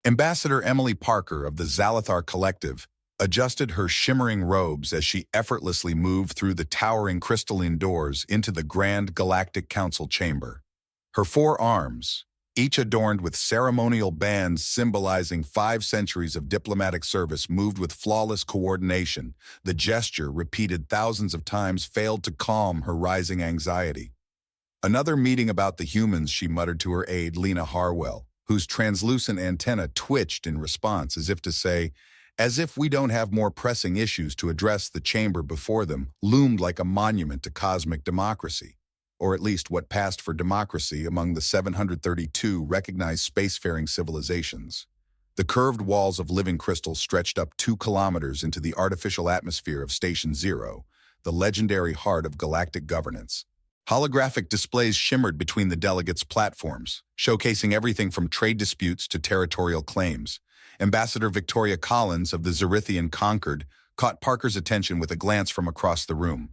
Ambassador Emily Parker of the Zalathar Collective adjusted her shimmering robes as she effortlessly moved through the towering crystalline doors into the Grand Galactic Council chamber. Her 4 arms, each adorned with ceremonial bands symbolizing 5 centuries of diplomatic service, moved with flawless coordination. The gesture, repeated thousands of times, failed to calm her rising anxiety. "Another meeting about the humans," she muttered to her aide, Lena Harwell, whose translucent antenna twitched in response, as if to say, "As if we don't have more pressing issues to address." The chamber before them loomed like a monument to cosmic democracy, or at least what passed for democracy among the 732 recognized spacefaring civilizations. The curved walls of living crystal stretched up 2 kilometers into the artificial atmosphere of Station Zero, the legendary heart of galactic governance. Holographic displays shimmered between the delegates' platforms, showcasing everything from trade disputes to territorial claims. Ambassador Victoria Collins of the Zerithian Concord caught Parker's attention with a glance from across the room.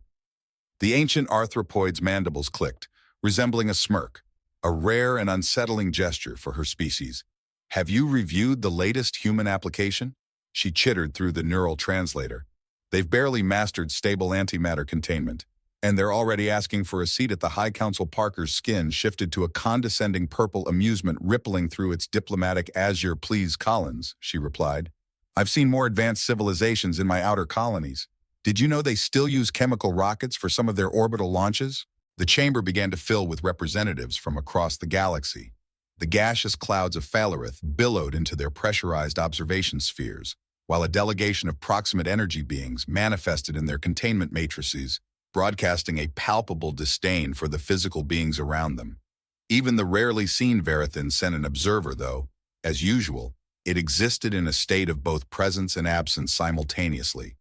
The ancient arthropoid's mandibles clicked, resembling a smirk, a rare and unsettling gesture for her species. "Have you reviewed the latest human application?" she chittered through the neural translator. "They've barely mastered stable antimatter containment, and they're already asking for a seat at the High Council." Parker's skin shifted to a condescending purple, amusement rippling through its diplomatic azure. "Please, Collins," she replied. "I've seen more advanced civilizations in my outer colonies. Did you know they still use chemical rockets for some of their orbital launches?" The chamber began to fill with representatives from across the galaxy. The gaseous clouds of Phalarith billowed into their pressurized observation spheres, while a delegation of proximate energy beings manifested in their containment matrices, broadcasting a palpable disdain for the physical beings around them. Even the rarely seen Verithin sent an observer, though, as usual, it existed in a state of both presence and absence simultaneously.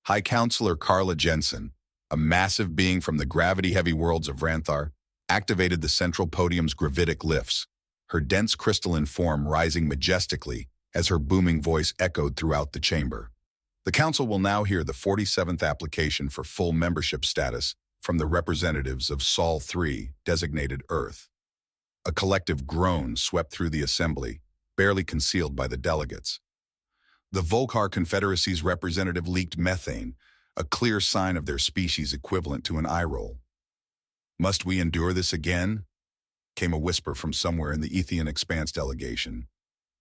High Counselor Carla Jensen, a massive being from the gravity-heavy worlds of Ranthar, activated the central podium's gravitic lifts, her dense crystalline form rising majestically as her booming voice echoed throughout the chamber. "The Council will now hear the 47th application for full membership status from the representatives of Sol 3, designated Earth." A collective groan swept through the assembly, barely concealed by the delegates. The Volcar Confederacy's representative leaked methane, a clear sign of their species equivalent to an eye roll. "Must we endure this again?" came a whisper from somewhere in the Ethian Expanse delegation.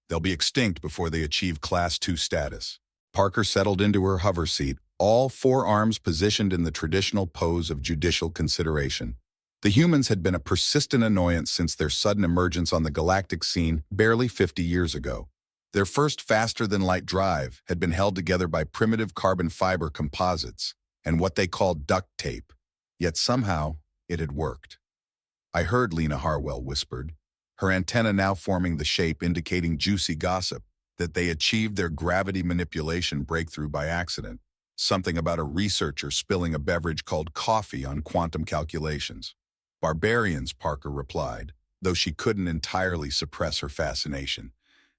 "They'll be extinct before they achieve Class 2 status." Parker settled into her hover seat, all 4 arms positioned in the traditional pose of judicial consideration. The humans had been a persistent annoyance since their sudden emergence on the galactic scene barely 50 years ago. Their first faster-than-light drive had been held together by primitive carbon fiber composites and what they called duct tape, yet somehow it had worked. "I heard," Lena Harwell whispered, her antenna now forming the shape indicating juicy gossip, "that they achieved their gravity manipulation breakthrough by accident. Something about a researcher spilling a beverage called coffee on quantum calculations." "Barbarians," Parker replied, though she couldn't entirely suppress her fascination.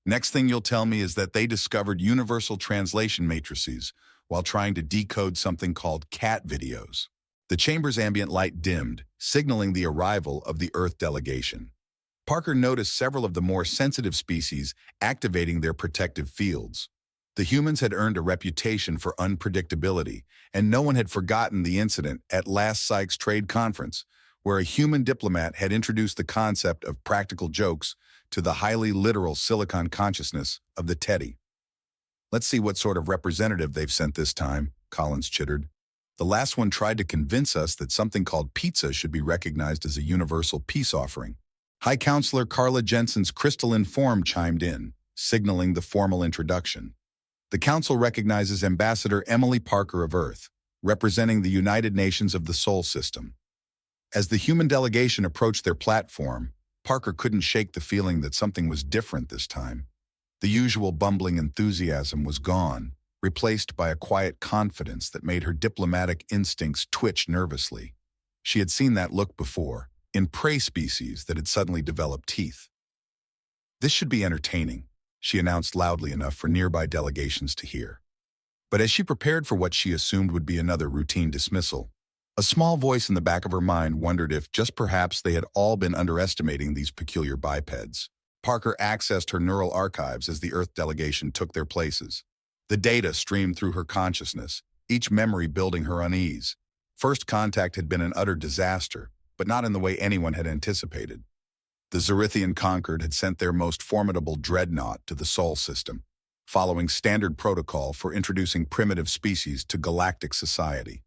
"Next thing you'll tell me is that they discovered universal translation matrices while trying to decode something called cat videos." The chamber's ambient light dimmed, signaling the arrival of the Earth delegation. Parker noticed several of the more sensitive species activating their protective fields. The humans had earned a reputation for unpredictability, and no one had forgotten the incident at last Sykes Trade Conference, where a human diplomat had introduced the concept of practical jokes to the highly literal silicon consciousness of the Teddy. "Let's see what sort of representative they've sent this time," Collins chittered. "The last one tried to convince us that something called pizza should be recognized as a universal peace offering." High Counselor Carla Jensen's crystalline form chimed in, signaling the formal introduction. "The Council recognizes Ambassador Emily Parker of Earth, representing the United Nations of the Sol System." As the human delegation approached their platform, Parker couldn't shake the feeling that something was different this time. The usual bumbling enthusiasm was gone, replaced by a quiet confidence that made her diplomatic instincts twitch nervously. She had seen that look before, in prey species that had suddenly developed teeth. "This should be entertaining," she announced loudly enough for nearby delegations to hear. But as she prepared for what she assumed would be another routine dismissal, a small voice in the back of her mind wondered if just perhaps they had all been underestimating these peculiar bipeds. Parker accessed her neural archives as the Earth delegation took their places. The data streamed through her consciousness, each memory building her unease. First contact had been an utter disaster, but not in the way anyone had anticipated. The Zerithian Conquered had sent their most formidable dreadnought to the Sol system, following standard protocol for introducing primitive species to galactic society.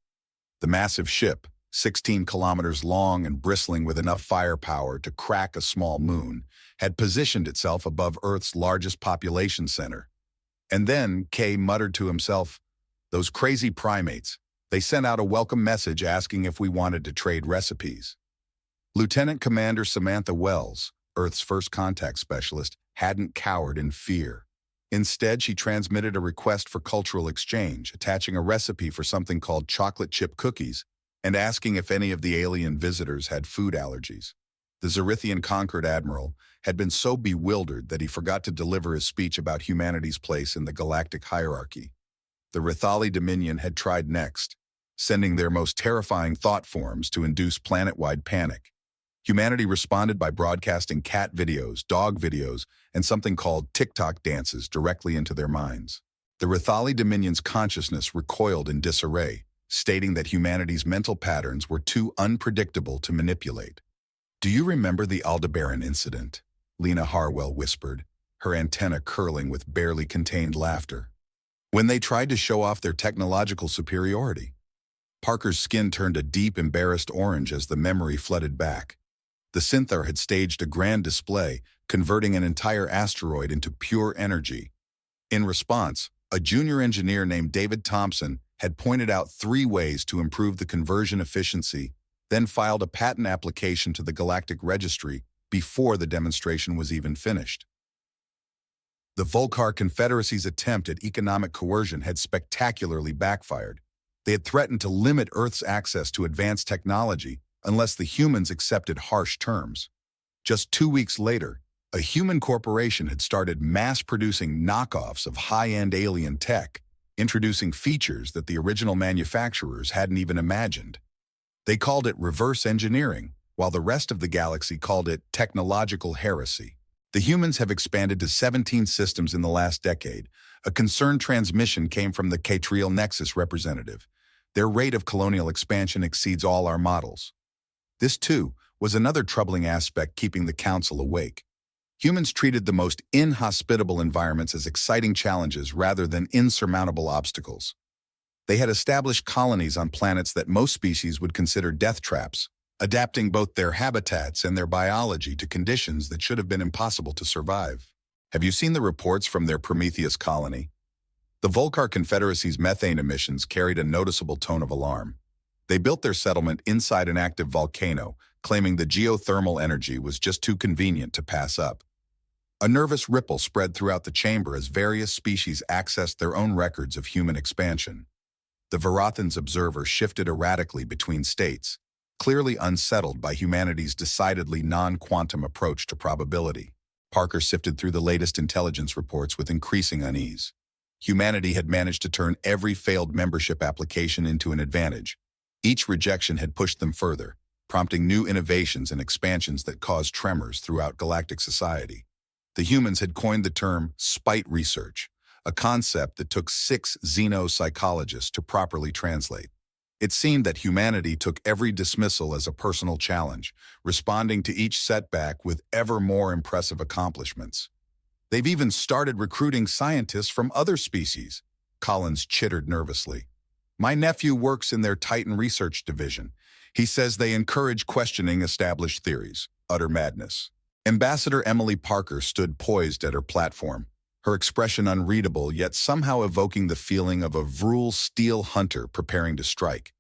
The massive ship, 16 kilometers long and bristling with enough firepower to crack a small moon, had positioned itself above Earth's largest population center. And then Kay muttered to himself, "Those crazy primates. They sent out a welcome message asking if we wanted to trade recipes." Lieutenant Commander Samantha Wells, Earth's first contact specialist, hadn't cowered in fear. Instead, she transmitted a request for cultural exchange, attaching a recipe for something called chocolate chip cookies, and asking if any of the alien visitors had food allergies. The Zerithian Conquered Admiral had been so bewildered that he forgot to deliver his speech about humanity's place in the galactic hierarchy. The Rithali Dominion had tried next, sending their most terrifying thought forms to induce planet-wide panic. Humanity responded by broadcasting cat videos, dog videos, and something called TikTok dances directly into their minds. The Rithali Dominion's consciousness recoiled in disarray, stating that humanity's mental patterns were too unpredictable to manipulate. "Do you remember the Aldebaran incident?" Lena Harwell whispered, her antenna curling with barely contained laughter. "When they tried to show off their technological superiority." Parker's skin turned a deep, embarrassed orange as the memory flooded back. The Synthar had staged a grand display, converting an entire asteroid into pure energy. In response, a junior engineer named David Thompson had pointed out 3 ways to improve the conversion efficiency, then filed a patent application to the Galactic Registry before the demonstration was even finished. The Volcar Confederacy's attempt at economic coercion had spectacularly backfired. They had threatened to limit Earth's access to advanced technology unless the humans accepted harsh terms. Just 2 weeks later, a human corporation had started mass-producing knockoffs of high-end alien tech, introducing features that the original manufacturers hadn't even imagined. They called it reverse engineering, while the rest of the galaxy called it technological heresy. The humans have expanded to 17 systems in the last decade. A concerned transmission came from the Catriel Nexus representative. Their rate of colonial expansion exceeds all our models. This, too, was another troubling aspect keeping the Council awake. Humans treated the most inhospitable environments as exciting challenges rather than insurmountable obstacles. They had established colonies on planets that most species would consider death traps, adapting both their habitats and their biology to conditions that should have been impossible to survive. Have you seen the reports from their Prometheus colony? The Volcar Confederacy's methane emissions carried a noticeable tone of alarm. They built their settlement inside an active volcano, claiming the geothermal energy was just too convenient to pass up. A nervous ripple spread throughout the chamber as various species accessed their own records of human expansion. The Verathan's observer shifted erratically between states, clearly unsettled by humanity's decidedly non-quantum approach to probability. Parker sifted through the latest intelligence reports with increasing unease. Humanity had managed to turn every failed membership application into an advantage. Each rejection had pushed them further, prompting new innovations and expansions that caused tremors throughout galactic society. The humans had coined the term spite research, a concept that took 6 xenopsychologists to properly translate. It seemed that humanity took every dismissal as a personal challenge, responding to each setback with ever more impressive accomplishments. "They've even started recruiting scientists from other species," Collins chittered nervously. "My nephew works in their Titan research division. He says they encourage questioning established theories." Utter madness. Ambassador Emily Parker stood poised at her platform, her expression unreadable yet somehow evoking the feeling of a Vrul steel hunter preparing to strike.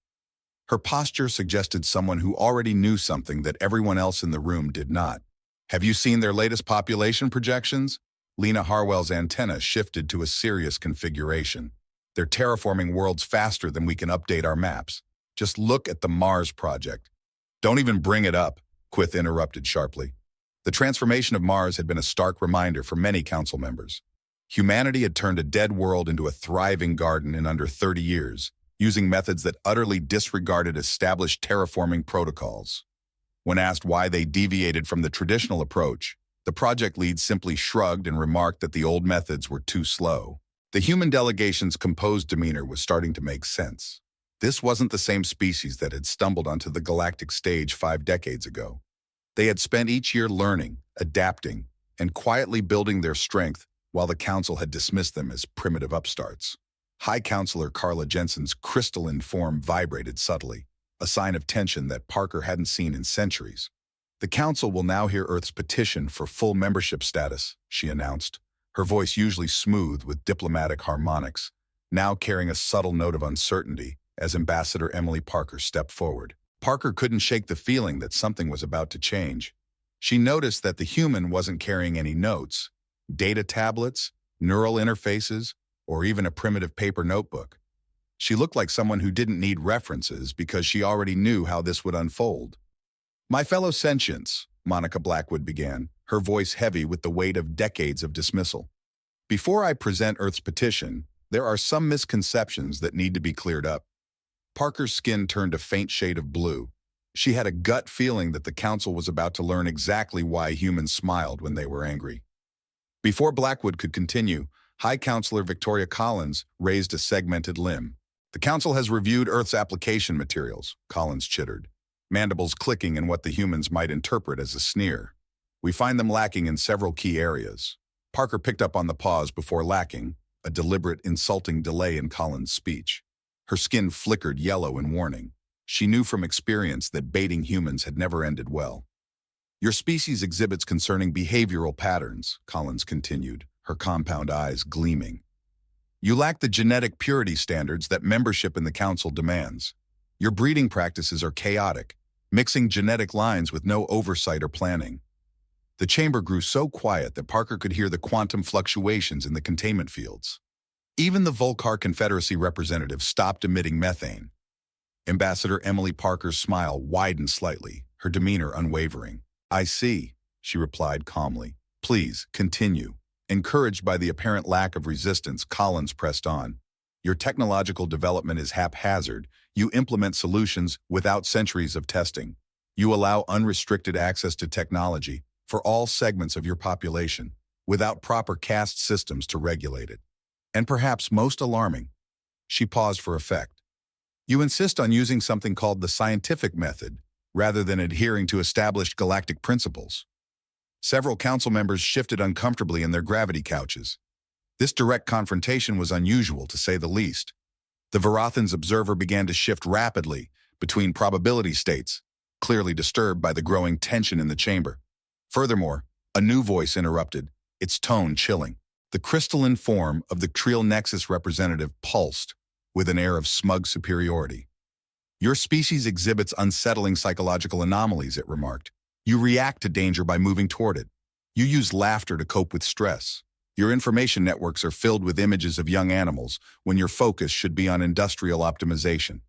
Her posture suggested someone who already knew something that everyone else in the room did not. "Have you seen their latest population projections?" Lena Harwell's antenna shifted to a serious configuration. "They're terraforming worlds faster than we can update our maps. Just look at the Mars project." "Don't even bring it up," Quith interrupted sharply. The transformation of Mars had been a stark reminder for many council members. Humanity had turned a dead world into a thriving garden in under 30 years, using methods that utterly disregarded established terraforming protocols. When asked why they deviated from the traditional approach, The project lead simply shrugged and remarked that the old methods were too slow. The human delegation's composed demeanor was starting to make sense. This wasn't the same species that had stumbled onto the galactic stage 5 decades ago. They had spent each year learning, adapting, and quietly building their strength while the Council had dismissed them as primitive upstarts. High Counselor Carla Jensen's crystalline form vibrated subtly, a sign of tension that Parker hadn't seen in centuries. The Council will now hear Earth's petition for full membership status, she announced, her voice usually smooth with diplomatic harmonics, now carrying a subtle note of uncertainty as Ambassador Emily Parker stepped forward. Parker couldn't shake the feeling that something was about to change. She noticed that the human wasn't carrying any notes, data tablets, neural interfaces, or even a primitive paper notebook. She looked like someone who didn't need references because she already knew how this would unfold. "My fellow sentients," Monica Blackwood began, her voice heavy with the weight of decades of dismissal. "Before I present Earth's petition, there are some misconceptions that need to be cleared up." Parker's skin turned a faint shade of blue. She had a gut feeling that the Council was about to learn exactly why humans smiled when they were angry. Before Blackwood could continue, High Counselor Victoria Collins raised a segmented limb. "The Council has reviewed Earth's application materials," Collins chittered, mandibles clicking in what the humans might interpret as a sneer. "We find them lacking in several key areas." Parker picked up on the pause before lacking, a deliberate, insulting delay in Collins' speech. Her skin flickered yellow in warning. She knew from experience that baiting humans had never ended well. "Your species exhibits concerning behavioral patterns," Collins continued, her compound eyes gleaming. "You lack the genetic purity standards that membership in the Council demands. Your breeding practices are chaotic, mixing genetic lines with no oversight or planning." The chamber grew so quiet that Parker could hear the quantum fluctuations in the containment fields. Even the Volcar Confederacy representative stopped emitting methane. Ambassador Emily Parker's smile widened slightly, her demeanor unwavering. "I see," she replied calmly. "Please, continue." Encouraged by the apparent lack of resistance, Collins pressed on. "Your technological development is haphazard. You implement solutions without centuries of testing. You allow unrestricted access to technology for all segments of your population, without proper caste systems to regulate it. And perhaps most alarming," she paused for effect, "you insist on using something called the scientific method, rather than adhering to established galactic principles." Several council members shifted uncomfortably in their gravity couches. This direct confrontation was unusual, to say the least. The Varathan's observer began to shift rapidly between probability states, clearly disturbed by the growing tension in the chamber. Furthermore, a new voice interrupted, its tone chilling. The crystalline form of the Trial Nexus representative pulsed with an air of smug superiority. "Your species exhibits unsettling psychological anomalies," it remarked. "You react to danger by moving toward it. You use laughter to cope with stress. Your information networks are filled with images of young animals when your focus should be on industrial optimization."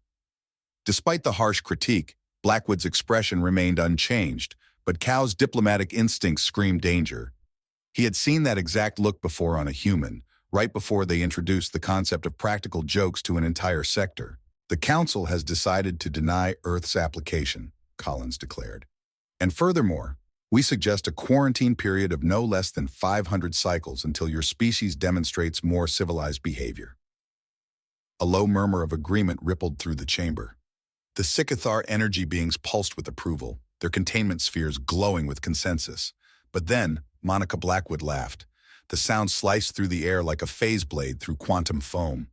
Despite the harsh critique, Blackwood's expression remained unchanged, but Cow's diplomatic instincts screamed danger. He had seen that exact look before on a human, right before they introduced the concept of practical jokes to an entire sector. "The Council has decided to deny Earth's application," Collins declared. "And furthermore, we suggest a quarantine period of no less than 500 cycles until your species demonstrates more civilized behavior." A low murmur of agreement rippled through the chamber. The Sikathar energy beings pulsed with approval, their containment spheres glowing with consensus. But then, Monica Blackwood laughed. The sound sliced through the air like a phase blade through quantum foam.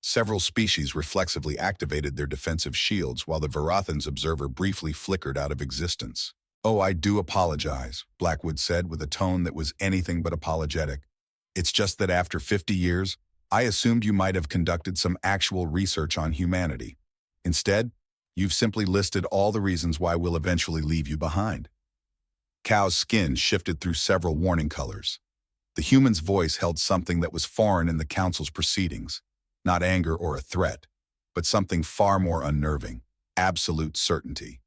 Several species reflexively activated their defensive shields while the Varathan's observer briefly flickered out of existence. "Oh, I do apologize," Blackwood said with a tone that was anything but apologetic. "It's just that after 50 years, I assumed you might have conducted some actual research on humanity. Instead, you've simply listed all the reasons why we'll eventually leave you behind." Cow's skin shifted through several warning colors. The human's voice held something that was foreign in the Council's proceedings, not anger or a threat, but something far more unnerving, absolute certainty.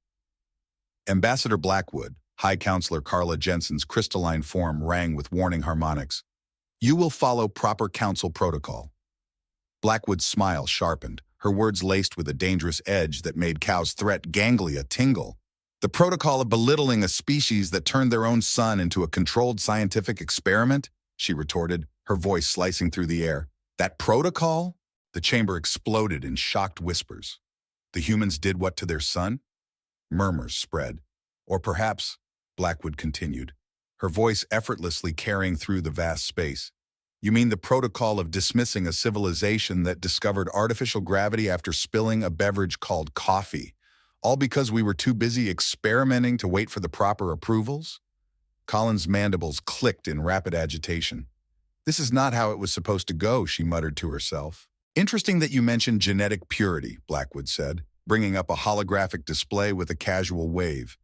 Ambassador Blackwood, High Counselor Carla Jensen's crystalline form rang with warning harmonics. "You will follow proper Council protocol." Blackwood's smile sharpened, her words laced with a dangerous edge that made Cow's threat ganglia tingle. The protocol of belittling a species that turned their own sun into a controlled scientific experiment? She retorted, her voice slicing through the air. That protocol? The chamber exploded in shocked whispers. The humans did what to their sun? Murmurs spread. Or perhaps, Blackwood continued, her voice effortlessly carrying through the vast space. You mean the protocol of dismissing a civilization that discovered artificial gravity after spilling a beverage called coffee, all because we were too busy experimenting to wait for the proper approvals? Colin's mandibles clicked in rapid agitation. This is not how it was supposed to go, she muttered to herself. Interesting that you mentioned genetic purity, Blackwood said, bringing up a holographic display with a casual wave.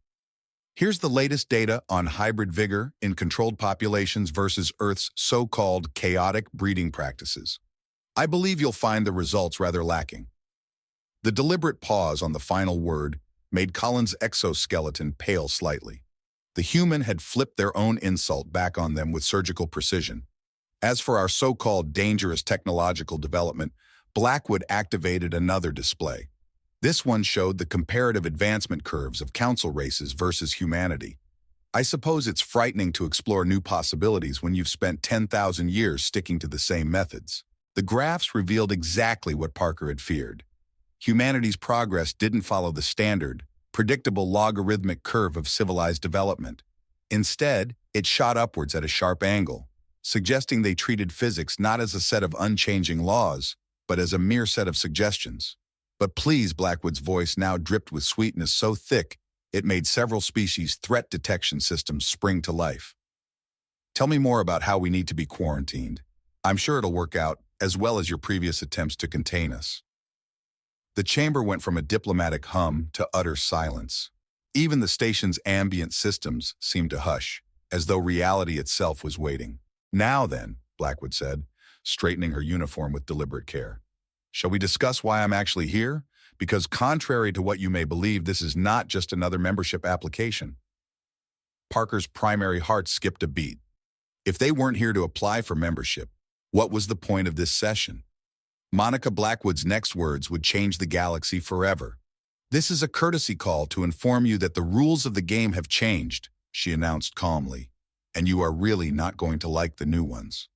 Here's the latest data on hybrid vigor in controlled populations versus Earth's so-called chaotic breeding practices. I believe you'll find the results rather lacking. The deliberate pause on the final word made Colin's exoskeleton pale slightly. The human had flipped their own insult back on them with surgical precision. As for our so-called dangerous technological development, Blackwood activated another display. This one showed the comparative advancement curves of council races versus humanity. I suppose it's frightening to explore new possibilities when you've spent 10,000 years sticking to the same methods. The graphs revealed exactly what Parker had feared. Humanity's progress didn't follow the standard, predictable logarithmic curve of civilized development. Instead, it shot upwards at a sharp angle, suggesting they treated physics not as a set of unchanging laws, but as a mere set of suggestions. But please, Blackwood's voice now dripped with sweetness so thick it made several species' threat detection systems spring to life. Tell me more about how we need to be quarantined. I'm sure it'll work out, as well as your previous attempts to contain us. The chamber went from a diplomatic hum to utter silence. Even the station's ambient systems seemed to hush, as though reality itself was waiting. Now then, Blackwood said, straightening her uniform with deliberate care. Shall we discuss why I'm actually here? Because contrary to what you may believe, this is not just another membership application. Parker's primary heart skipped a beat. If they weren't here to apply for membership, what was the point of this session? Monica Blackwood's next words would change the galaxy forever. This is a courtesy call to inform you that the rules of the game have changed, she announced calmly, and you are really not going to like the new ones.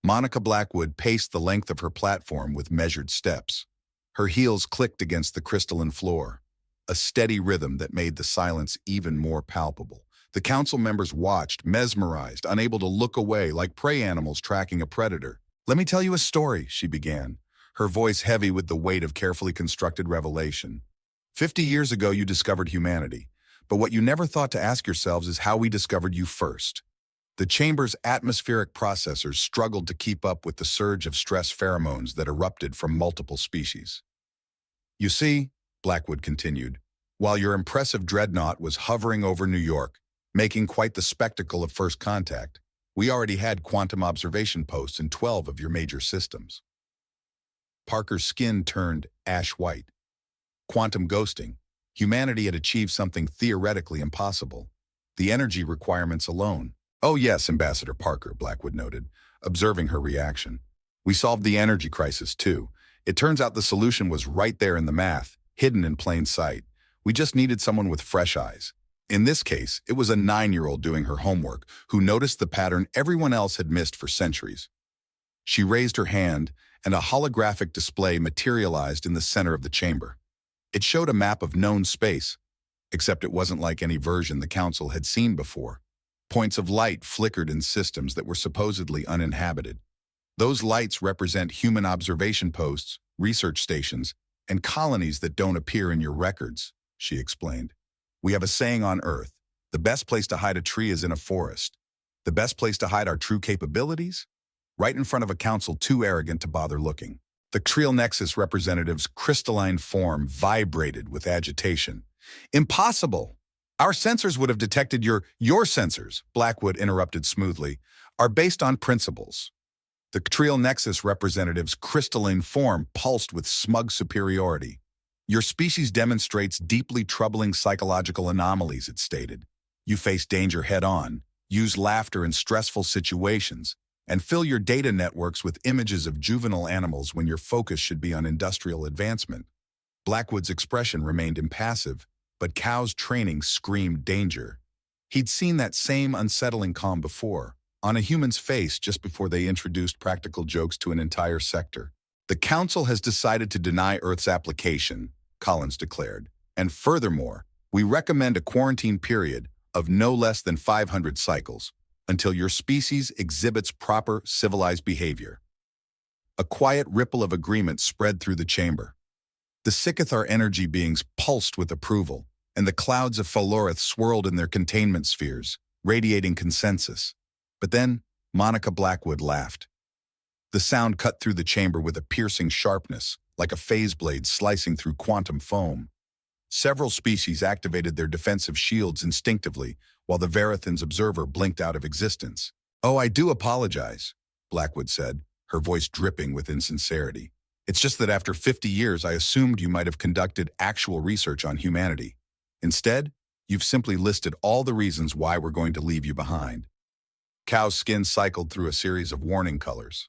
Monica Blackwood paced the length of her platform with measured steps. Her heels clicked against the crystalline floor, a steady rhythm that made the silence even more palpable. The council members watched, mesmerized, unable to look away like prey animals tracking a predator. Let me tell you a story, she began, her voice heavy with the weight of carefully constructed revelation. 50 years ago, you discovered humanity, but what you never thought to ask yourselves is how we discovered you first. The chamber's atmospheric processors struggled to keep up with the surge of stress pheromones that erupted from multiple species. You see, Blackwood continued, while your impressive dreadnought was hovering over New York, making quite the spectacle of first contact, we already had quantum observation posts in 12 of your major systems. Parker's skin turned ash white. Quantum ghosting. Humanity had achieved something theoretically impossible. The energy requirements alone. Oh yes, Ambassador Parker, Blackwood noted, observing her reaction. We solved the energy crisis too. It turns out the solution was right there in the math, hidden in plain sight. We just needed someone with fresh eyes. In this case, it was a 9-year-old doing her homework who noticed the pattern everyone else had missed for centuries. She raised her hand, and a holographic display materialized in the center of the chamber. It showed a map of known space, except it wasn't like any version the Council had seen before. Points of light flickered in systems that were supposedly uninhabited. Those lights represent human observation posts, research stations, and colonies that don't appear in your records, she explained. We have a saying on Earth, the best place to hide a tree is in a forest. The best place to hide our true capabilities? Right in front of a council too arrogant to bother looking. The Trial Nexus representative's crystalline form vibrated with agitation. Impossible! Our sensors would have detected your sensors, Blackwood interrupted smoothly, are based on principles. The Trial Nexus representative's crystalline form pulsed with smug superiority. Your species demonstrates deeply troubling psychological anomalies, it stated. You face danger head-on, use laughter in stressful situations, and fill your data networks with images of juvenile animals when your focus should be on industrial advancement. Blackwood's expression remained impassive, but Cow's training screamed danger. He'd seen that same unsettling calm before, on a human's face just before they introduced practical jokes to an entire sector. The Council has decided to deny Earth's application, Collins declared, and furthermore, we recommend a quarantine period of no less than 500 cycles until your species exhibits proper civilized behavior. A quiet ripple of agreement spread through the chamber. The Scythar energy beings pulsed with approval, and the clouds of Falorith swirled in their containment spheres, radiating consensus. But then, Monica Blackwood laughed. The sound cut through the chamber with a piercing sharpness, like a phase blade slicing through quantum foam. Several species activated their defensive shields instinctively, while the Verithan's observer blinked out of existence. "Oh, I do apologize," Blackwood said, her voice dripping with insincerity. "It's just that after 50 years, I assumed you might have conducted actual research on humanity. Instead, you've simply listed all the reasons why we're going to leave you behind." Cow's skin cycled through a series of warning colors.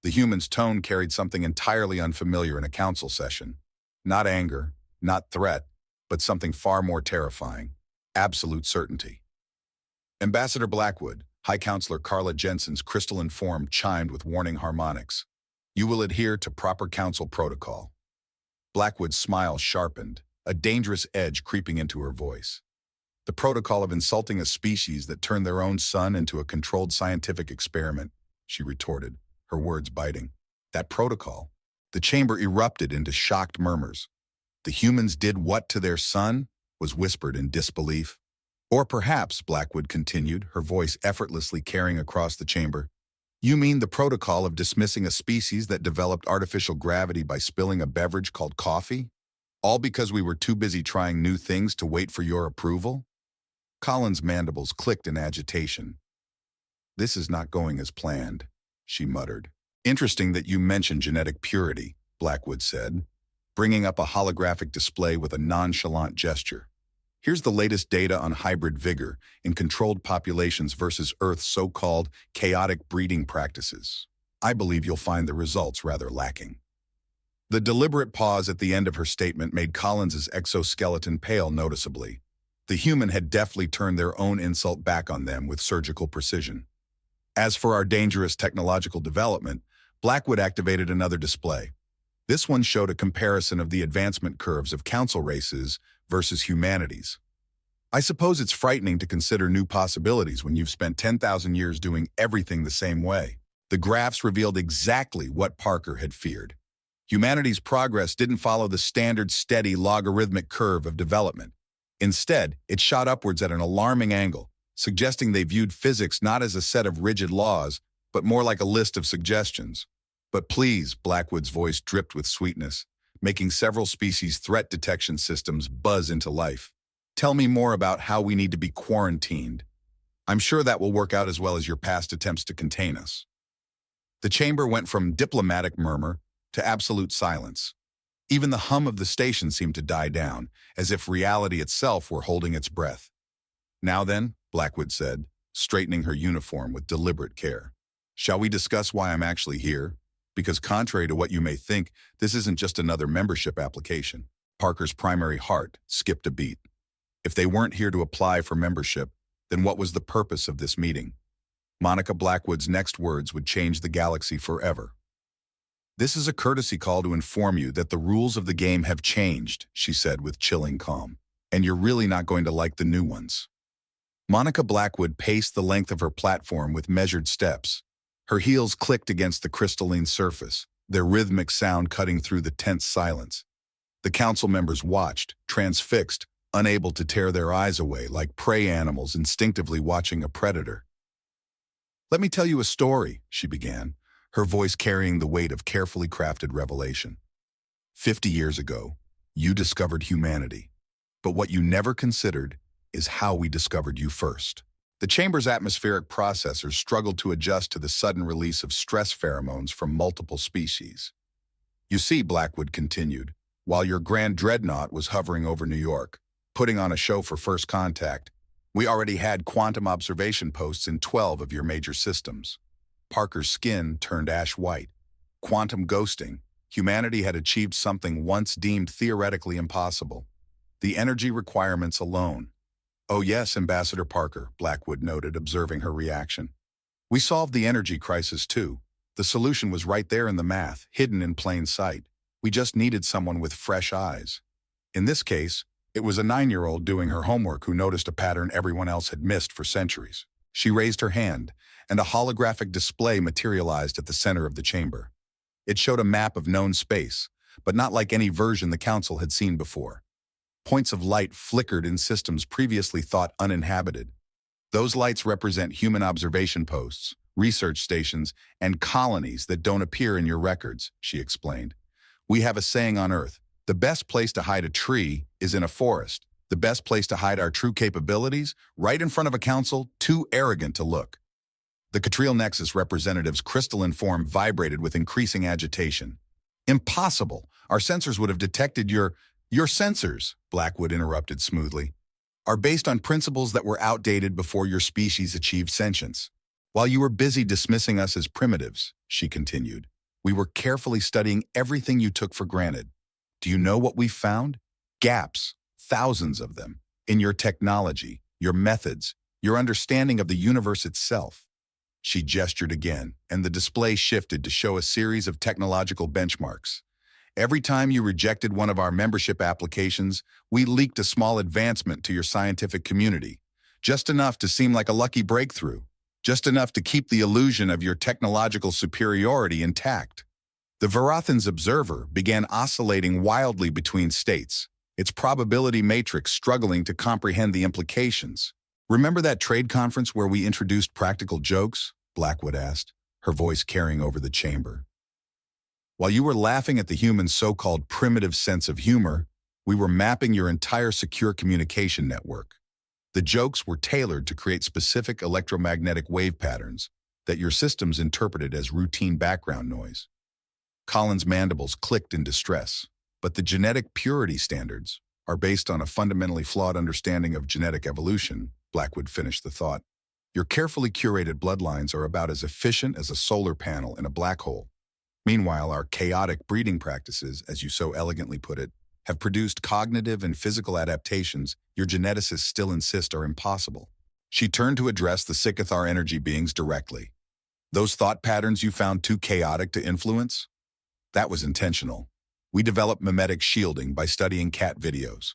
The human's tone carried something entirely unfamiliar in a council session. Not anger, not threat, but something far more terrifying. Absolute certainty. Ambassador Blackwood, High Counselor Carla Jensen's crystalline form chimed with warning harmonics. "You will adhere to proper council protocol." Blackwood's smile sharpened, a dangerous edge creeping into her voice. "The protocol of insulting a species that turned their own sun into a controlled scientific experiment," she retorted, her words biting. "That protocol?" The chamber erupted into shocked murmurs. "The humans did what to their sun?" was whispered in disbelief. "Or perhaps," Blackwood continued, her voice effortlessly carrying across the chamber, "you mean the protocol of dismissing a species that developed artificial gravity by spilling a beverage called coffee? All because we were too busy trying new things to wait for your approval?" Colin's mandibles clicked in agitation. "This is not going as planned," she muttered. "Interesting that you mentioned genetic purity," Blackwood said, bringing up a holographic display with a nonchalant gesture. "Here's the latest data on hybrid vigor in controlled populations versus Earth's so-called chaotic breeding practices. I believe you'll find the results rather lacking." The deliberate pause at the end of her statement made Collins's exoskeleton pale noticeably. The human had deftly turned their own insult back on them with surgical precision. As for our dangerous technological development, Blackwood activated another display. This one showed a comparison of the advancement curves of council races versus humanity's. "I suppose it's frightening to consider new possibilities when you've spent 10,000 years doing everything the same way." The graphs revealed exactly what Parker had feared. Humanity's progress didn't follow the standard steady logarithmic curve of development. Instead, it shot upwards at an alarming angle, suggesting they viewed physics not as a set of rigid laws, but more like a list of suggestions. "But please," Blackwood's voice dripped with sweetness, making several species' threat detection systems buzz into life. "Tell me more about how we need to be quarantined. I'm sure that will work out as well as your past attempts to contain us." The chamber went from diplomatic murmur to absolute silence. Even the hum of the station seemed to die down, as if reality itself were holding its breath. "Now then," Blackwood said, straightening her uniform with deliberate care, "shall we discuss why I'm actually here? Because contrary to what you may think, this isn't just another membership application." Parker's primary heart skipped a beat. If they weren't here to apply for membership, then what was the purpose of this meeting? Monica Blackwood's next words would change the galaxy forever. "This is a courtesy call to inform you that the rules of the game have changed," she said with chilling calm, "and you're really not going to like the new ones." Monica Blackwood paced the length of her platform with measured steps. Her heels clicked against the crystalline surface, their rhythmic sound cutting through the tense silence. The council members watched, transfixed, unable to tear their eyes away like prey animals instinctively watching a predator. "Let me tell you a story," she began, her voice carrying the weight of carefully crafted revelation. 50 years ago, you discovered humanity. But what you never considered is how we discovered you first. The chamber's atmospheric processors struggled to adjust to the sudden release of stress pheromones from multiple species. "You see," Blackwood continued, "while your Grand Dreadnought was hovering over New York, putting on a show for first contact, we already had quantum observation posts in 12 of your major systems." Parker's skin turned ash white. Quantum ghosting. Humanity had achieved something once deemed theoretically impossible. The energy requirements alone. Oh yes, Ambassador Parker, Blackwood noted, observing her reaction. We solved the energy crisis too. The solution was right there in the math, hidden in plain sight. We just needed someone with fresh eyes. In this case, it was a 9-year-old doing her homework who noticed a pattern everyone else had missed for centuries. She raised her hand, and a holographic display materialized at the center of the chamber. It showed a map of known space, but not like any version the Council had seen before. Points of light flickered in systems previously thought uninhabited. Those lights represent human observation posts, research stations, and colonies that don't appear in your records, she explained. We have a saying on Earth: the best place to hide a tree is in a forest. The best place to hide our true capabilities? Right in front of a council too arrogant to look. The Catriel Nexus representative's crystalline form vibrated with increasing agitation. Impossible! Our sensors would have detected your sensors, Blackwood interrupted smoothly, are based on principles that were outdated before your species achieved sentience. While you were busy dismissing us as primitives, she continued, we were carefully studying everything you took for granted. Do you know what we found? Gaps, thousands of them, in your technology, your methods, your understanding of the universe itself. She gestured again, and the display shifted to show a series of technological benchmarks. Every time you rejected one of our membership applications, we leaked a small advancement to your scientific community, just enough to seem like a lucky breakthrough, just enough to keep the illusion of your technological superiority intact. The Varathan's observer began oscillating wildly between states, its probability matrix struggling to comprehend the implications. Remember that trade conference where we introduced practical jokes? Blackwood asked, her voice carrying over the chamber. While you were laughing at the human's so-called primitive sense of humor, we were mapping your entire secure communication network. The jokes were tailored to create specific electromagnetic wave patterns that your systems interpreted as routine background noise. Colin's mandibles clicked in distress, but the genetic purity standards are based on a fundamentally flawed understanding of genetic evolution, Blackwood finished the thought. Your carefully curated bloodlines are about as efficient as a solar panel in a black hole. Meanwhile, our chaotic breeding practices, as you so elegantly put it, have produced cognitive and physical adaptations your geneticists still insist are impossible. She turned to address the Sikathar energy beings directly. Those thought patterns you found too chaotic to influence? That was intentional. We developed mimetic shielding by studying cat videos.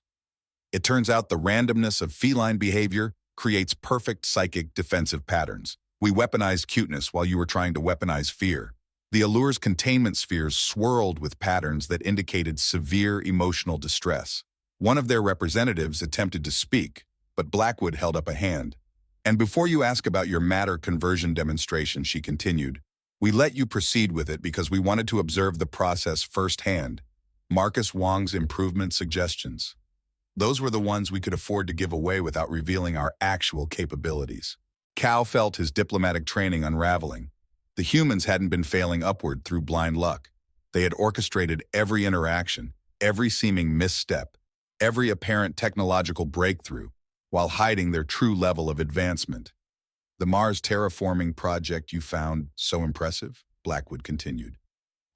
It turns out the randomness of feline behavior creates perfect psychic defensive patterns. We weaponized cuteness while you were trying to weaponize fear. The allure's containment spheres swirled with patterns that indicated severe emotional distress. One of their representatives attempted to speak, but Blackwood held up a hand. And before you ask about your matter conversion demonstration, she continued, we let you proceed with it because we wanted to observe the process firsthand. Marcus Wong's improvement suggestions. Those were the ones we could afford to give away without revealing our actual capabilities. Cal felt his diplomatic training unraveling. The humans hadn't been failing upward through blind luck. They had orchestrated every interaction, every seeming misstep, every apparent technological breakthrough, while hiding their true level of advancement. The Mars terraforming project you found so impressive, Blackwood continued.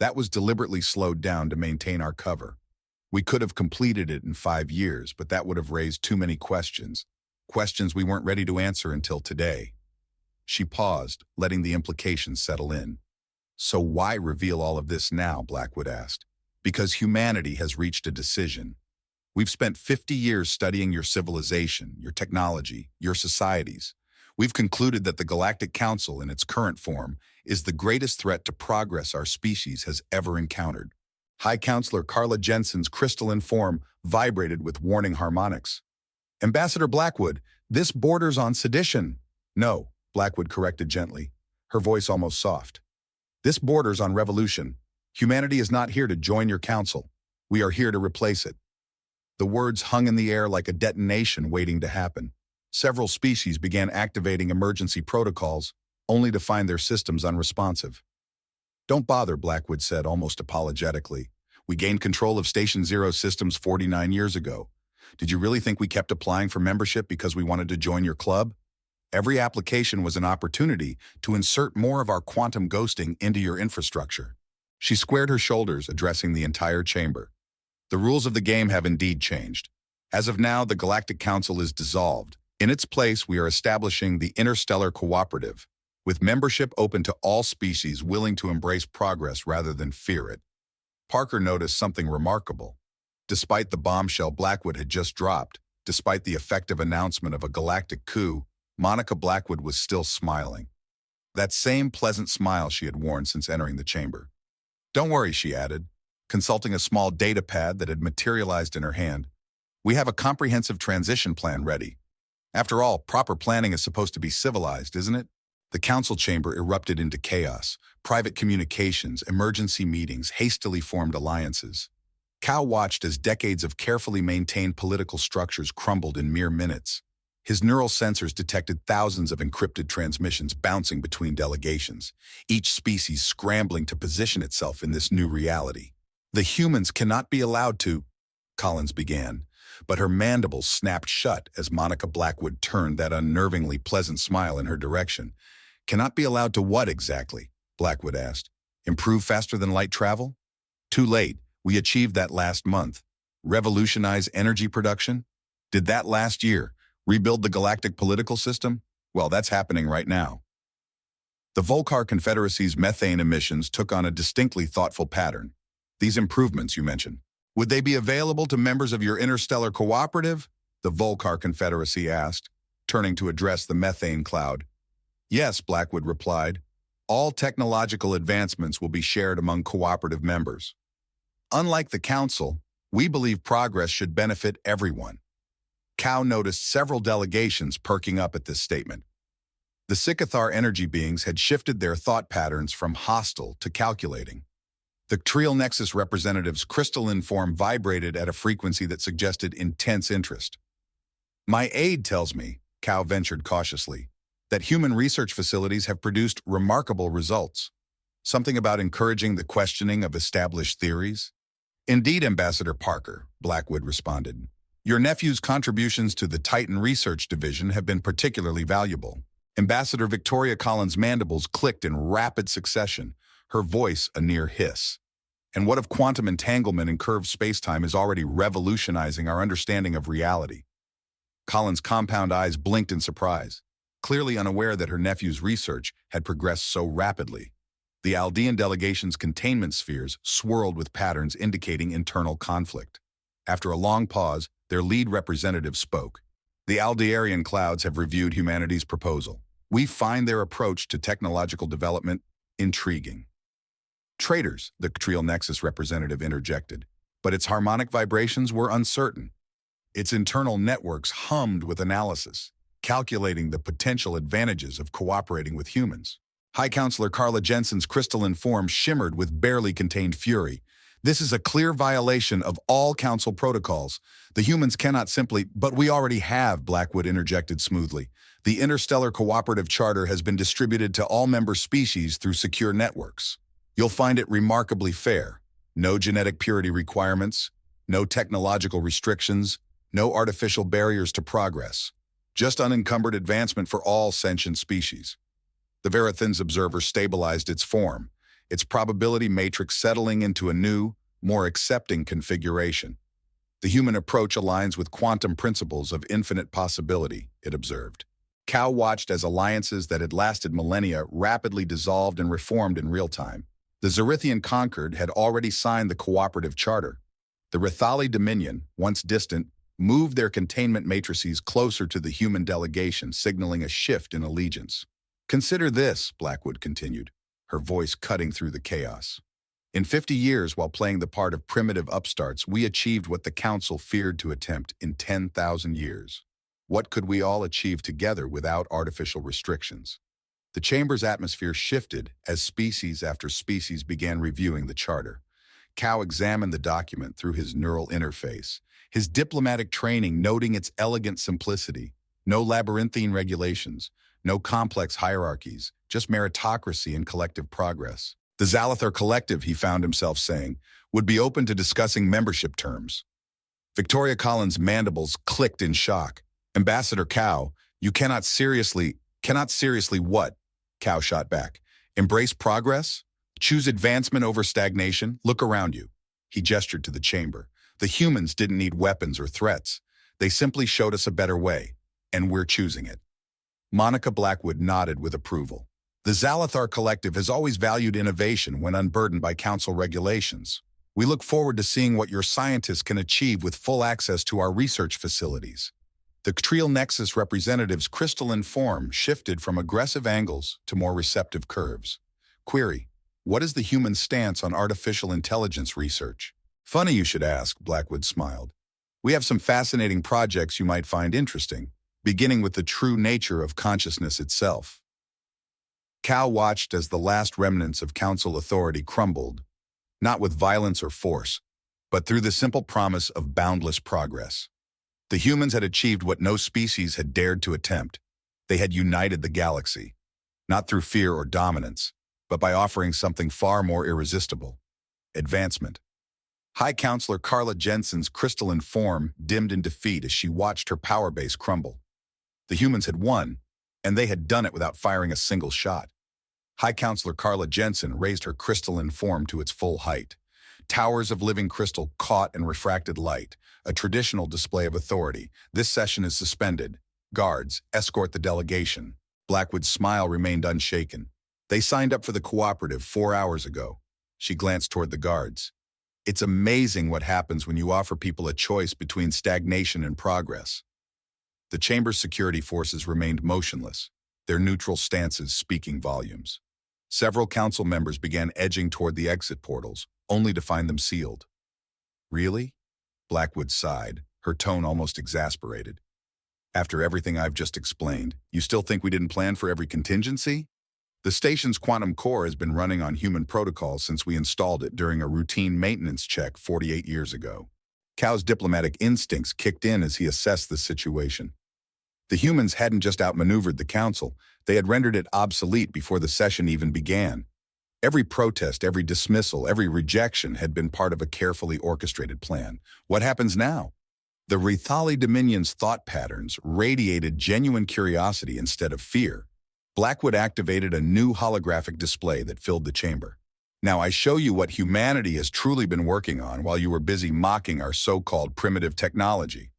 That was deliberately slowed down to maintain our cover. We could have completed it in 5 years, but that would have raised too many questions. Questions we weren't ready to answer until today. She paused, letting the implications settle in. So why reveal all of this now, Blackwood asked. Because humanity has reached a decision. We've spent 50 years studying your civilization, your technology, your societies. We've concluded that the Galactic Council, in its current form, is the greatest threat to progress our species has ever encountered. High Counselor Carla Jensen's crystalline form vibrated with warning harmonics. Ambassador Blackwood, this borders on sedition. No, Blackwood corrected gently, her voice almost soft. This borders on revolution. Humanity is not here to join your council. We are here to replace it. The words hung in the air like a detonation waiting to happen. Several species began activating emergency protocols, only to find their systems unresponsive. Don't bother, Blackwood said almost apologetically. We gained control of Station Zero's systems 49 years ago. Did you really think we kept applying for membership because we wanted to join your club? Every application was an opportunity to insert more of our quantum ghosting into your infrastructure. She squared her shoulders, addressing the entire chamber. The rules of the game have indeed changed. As of now, the Galactic Council is dissolved. In its place, we are establishing the Interstellar Cooperative, with membership open to all species willing to embrace progress rather than fear it. Parker noticed something remarkable. Despite the bombshell Blackwood had just dropped, despite the effective announcement of a galactic coup, Monica Blackwood was still smiling. That same pleasant smile she had worn since entering the chamber. "Don't worry," she added, consulting a small data pad that had materialized in her hand. "We have a comprehensive transition plan ready. After all, proper planning is supposed to be civilized, isn't it?" The council chamber erupted into chaos. Private communications, emergency meetings, hastily formed alliances. Cal watched as decades of carefully maintained political structures crumbled in mere minutes. His neural sensors detected thousands of encrypted transmissions bouncing between delegations, each species scrambling to position itself in this new reality. "The humans cannot be allowed to," Collins began, but her mandibles snapped shut as Monica Blackwood turned that unnervingly pleasant smile in her direction. "Cannot be allowed to what exactly?" Blackwood asked. "Improve faster than light travel?" "Too late. We achieved that last month." "Revolutionize energy production?" "Did that last year." "Rebuild the galactic political system?" "Well, that's happening right now." The Volcar Confederacy's methane emissions took on a distinctly thoughtful pattern. "These improvements you mentioned, would they be available to members of your interstellar cooperative?" the Volcar Confederacy asked, turning to address the methane cloud. "Yes," Blackwood replied. "All technological advancements will be shared among cooperative members. Unlike the Council, we believe progress should benefit everyone." Cal noticed several delegations perking up at this statement. The Sikathar energy beings had shifted their thought patterns from hostile to calculating. The Trial Nexus representatives' crystalline form vibrated at a frequency that suggested intense interest. "My aide tells me," Cal ventured cautiously, "that human research facilities have produced remarkable results. Something about encouraging the questioning of established theories?" "Indeed, Ambassador Parker," Blackwood responded. "Your nephew's contributions to the Titan Research Division have been particularly valuable." Ambassador Victoria Collins' mandibles clicked in rapid succession, her voice a near hiss. "And what if quantum entanglement in curved spacetime is already revolutionizing our understanding of reality?" Collins' compound eyes blinked in surprise, clearly unaware that her nephew's research had progressed so rapidly. The Aldean delegation's containment spheres swirled with patterns indicating internal conflict. After a long pause, their lead representative spoke. "The Aldearian clouds have reviewed humanity's proposal. We find their approach to technological development intriguing." "Traitors," the Trial Nexus representative interjected, but its harmonic vibrations were uncertain. Its internal networks hummed with analysis, calculating the potential advantages of cooperating with humans. High Counselor Carla Jensen's crystalline form shimmered with barely contained fury. "This is a clear violation of all Council protocols. The humans cannot simply—" "But we already have," Blackwood interjected smoothly. "The Interstellar Cooperative Charter has been distributed to all member species through secure networks. You'll find it remarkably fair. No genetic purity requirements, no technological restrictions, no artificial barriers to progress. Just unencumbered advancement for all sentient species." The Verithin's observer stabilized its form, its probability matrix settling into a new, more accepting configuration. "The human approach aligns with quantum principles of infinite possibility," it observed. Cal watched as alliances that had lasted millennia rapidly dissolved and reformed in real time. The Zerithian Conquered had already signed the cooperative charter. The Rithali Dominion, once distant, moved their containment matrices closer to the human delegation, signaling a shift in allegiance. "Consider this," Blackwood continued, her voice cutting through the chaos. "In 50 years, while playing the part of primitive upstarts, we achieved what the Council feared to attempt in 10,000 years. What could we all achieve together without artificial restrictions?" The chamber's atmosphere shifted as species after species began reviewing the charter. Cal examined the document through his neural interface, his diplomatic training noting its elegant simplicity. No labyrinthine regulations, no complex hierarchies, just meritocracy and collective progress. The Zalathar Collective, he found himself saying, would be open to discussing membership terms. Victoria Collins' mandibles clicked in shock. "Ambassador Cow, you cannot seriously what?" Cow shot back. "Embrace progress? Choose advancement over stagnation? Look around you." He gestured to the chamber. The humans didn't need weapons or threats. They simply showed us a better way, and we're choosing it. Monica Blackwood nodded with approval. The Zalathar Collective has always valued innovation when unburdened by council regulations. We look forward to seeing what your scientists can achieve with full access to our research facilities. The Trial Nexus representative's crystalline form shifted from aggressive angles to more receptive curves. Query: what is the human stance on artificial intelligence research? Funny you should ask, Blackwood smiled. We have some fascinating projects you might find interesting, beginning with the true nature of consciousness itself. Cal watched as the last remnants of council authority crumbled, not with violence or force, but through the simple promise of boundless progress. The humans had achieved what no species had dared to attempt. They had united the galaxy, not through fear or dominance, but by offering something far more irresistible: advancement. High Counselor Carla Jensen's crystalline form dimmed in defeat as she watched her power base crumble. The humans had won, and they had done it without firing a single shot. High Counselor Carla Jensen raised her crystalline form to its full height. Towers of living crystal caught and refracted light, a traditional display of authority. This session is suspended. Guards, escort the delegation. Blackwood's smile remained unshaken. They signed up for the cooperative 4 hours ago. She glanced toward the guards. It's amazing what happens when you offer people a choice between stagnation and progress. The chamber's security forces remained motionless, their neutral stances speaking volumes. Several council members began edging toward the exit portals, only to find them sealed. Really? Blackwood sighed, her tone almost exasperated. After everything I've just explained, you still think we didn't plan for every contingency? The station's quantum core has been running on human protocols since we installed it during a routine maintenance check 48 years ago. Cal's diplomatic instincts kicked in as he assessed the situation. The humans hadn't just outmaneuvered the council, they had rendered it obsolete before the session even began. Every protest, every dismissal, every rejection had been part of a carefully orchestrated plan. What happens now? The Rithali Dominion's thought patterns radiated genuine curiosity instead of fear. Blackwood activated a new holographic display that filled the chamber. Now I show you what humanity has truly been working on while you were busy mocking our so-called primitive technology.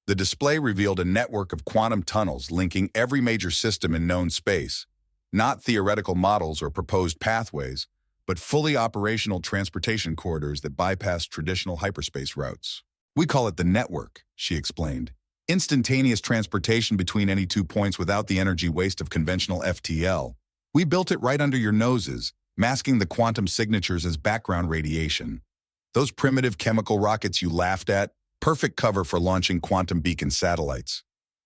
The display revealed a network of quantum tunnels linking every major system in known space, not theoretical models or proposed pathways, but fully operational transportation corridors that bypass traditional hyperspace routes. We call it the network, she explained. Instantaneous transportation between any 2 points without the energy waste of conventional FTL. We built it right under your noses, masking the quantum signatures as background radiation. Those primitive chemical rockets you laughed at, perfect cover for launching quantum beacon satellites.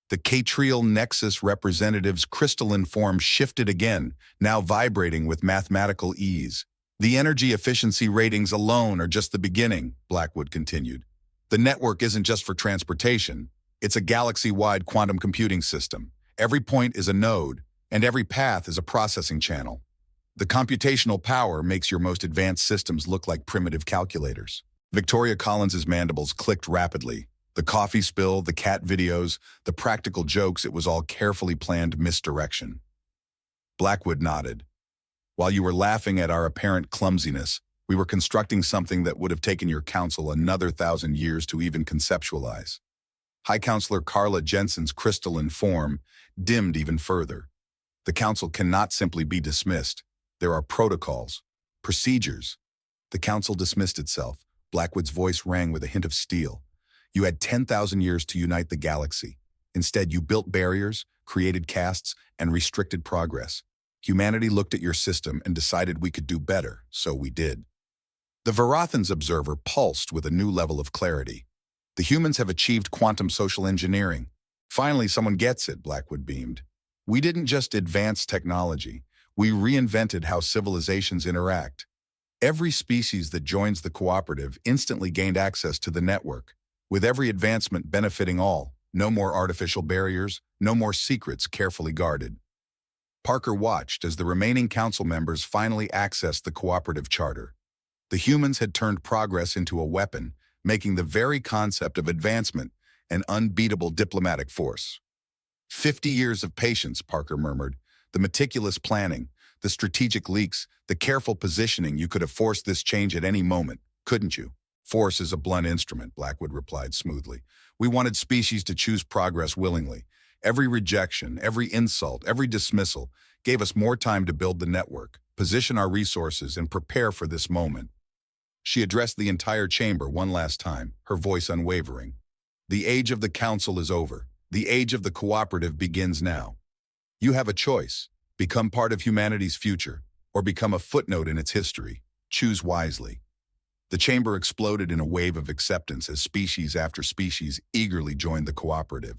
The Trial Nexus representative's crystalline form shifted again, now vibrating with mathematical ease. The energy efficiency ratings alone are just the beginning, Blackwood continued. The network isn't just for transportation. It's a galaxy-wide quantum computing system. Every point is a node, and every path is a processing channel. The computational power makes your most advanced systems look like primitive calculators. Victoria Collins's mandibles clicked rapidly. The coffee spill, the cat videos, the practical jokes, it was all carefully planned misdirection. Blackwood nodded. While you were laughing at our apparent clumsiness, we were constructing something that would have taken your council another 1,000 years to even conceptualize. High Counselor Carla Jensen's crystalline form dimmed even further. The council cannot simply be dismissed. There are protocols, procedures. The council dismissed itself. Blackwood's voice rang with a hint of steel. You had 10,000 years to unite the galaxy. Instead, you built barriers, created castes, and restricted progress. Humanity looked at your system and decided we could do better, so we did. The Varathan's observer pulsed with a new level of clarity. The humans have achieved quantum social engineering. Finally, someone gets it, Blackwood beamed. We didn't just advance technology. We reinvented how civilizations interact. Every species that joins the cooperative instantly gained access to the network, with every advancement benefiting all. No more artificial barriers, no more secrets carefully guarded. Parker watched as the remaining council members finally accessed the cooperative charter. The humans had turned progress into a weapon, making the very concept of advancement an unbeatable diplomatic force. 50 years of patience, Parker murmured. The meticulous planning, the strategic leaks, the careful positioning. You could have forced this change at any moment, couldn't you? Force is a blunt instrument, Blackwood replied smoothly. We wanted species to choose progress willingly. Every rejection, every insult, every dismissal gave us more time to build the network, position our resources, and prepare for this moment. She addressed the entire chamber one last time, her voice unwavering. The age of the council is over. The age of the cooperative begins now. You have a choice. Become part of humanity's future, or become a footnote in its history. Choose wisely. The chamber exploded in a wave of acceptance as species after species eagerly joined the cooperative.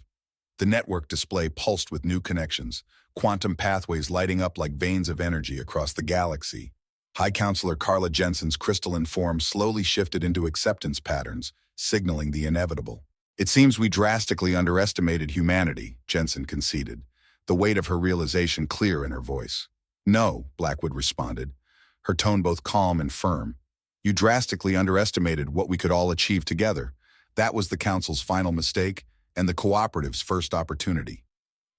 The network display pulsed with new connections, quantum pathways lighting up like veins of energy across the galaxy. High Counselor Carla Jensen's crystalline form slowly shifted into acceptance patterns, signaling the inevitable. It seems we drastically underestimated humanity, Jensen conceded, the weight of her realization clear in her voice. No, Blackwood responded, her tone both calm and firm. You drastically underestimated what we could all achieve together. That was the Council's final mistake and the Cooperative's first opportunity.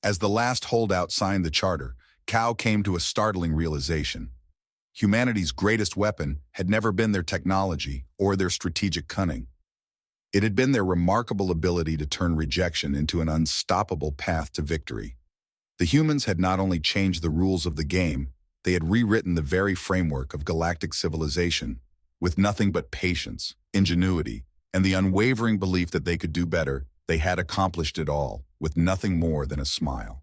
As the last holdout signed the charter, Cal came to a startling realization. Humanity's greatest weapon had never been their technology or their strategic cunning. It had been their remarkable ability to turn rejection into an unstoppable path to victory. The humans had not only changed the rules of the game, they had rewritten the very framework of galactic civilization. With nothing but patience, ingenuity, and the unwavering belief that they could do better, they had accomplished it all, with nothing more than a smile.